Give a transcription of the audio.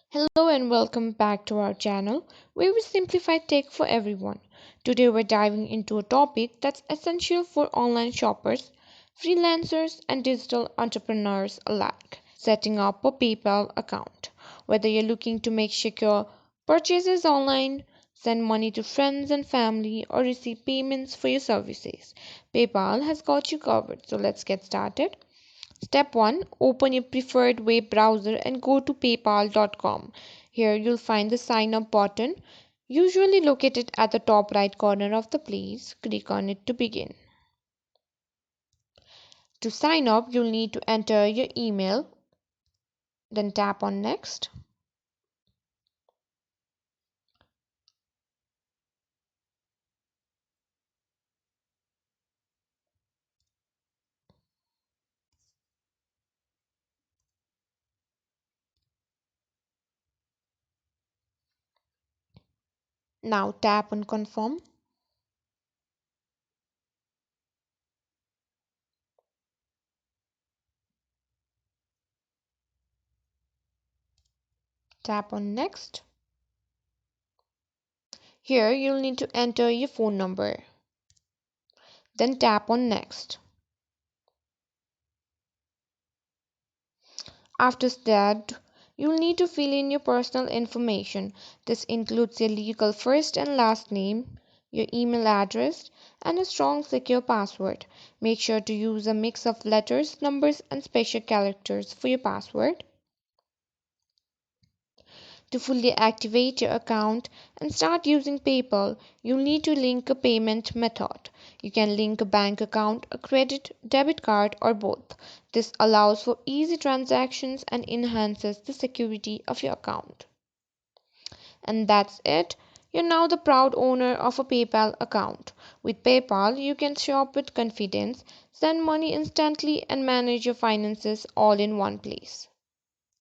Hello and welcome back to our channel where we simplify tech for everyone. Today we're diving into a topic that's essential for online shoppers, freelancers, and digital entrepreneurs alike setting up a PayPal account. Whether you're looking to make secure purchases online, send money to friends and family, or receive payments for your services, PayPal has got you covered. So let's get started. Step 1. Open your preferred web browser and go to paypal.com. Here you'll find the sign up button, usually located at the top right corner of the page. Click on it to begin. To sign up, you'll need to enter your email, then tap on Next. Now tap on Confirm. Tap on Next. Here you'll need to enter your phone number. Then tap on Next. After that, you'll need to fill in your personal information. This includes your legal first and last name, your email address, and a strong secure password. Make sure to use a mix of letters, numbers, and special characters for your password. To fully activate your account and start using PayPal, you'll need to link a payment method. You can link a bank account, a credit, debit card, or both. This allows for easy transactions and enhances the security of your account. And that's it. You're now the proud owner of a PayPal account. With PayPal, you can shop with confidence, send money instantly, and manage your finances all in one place.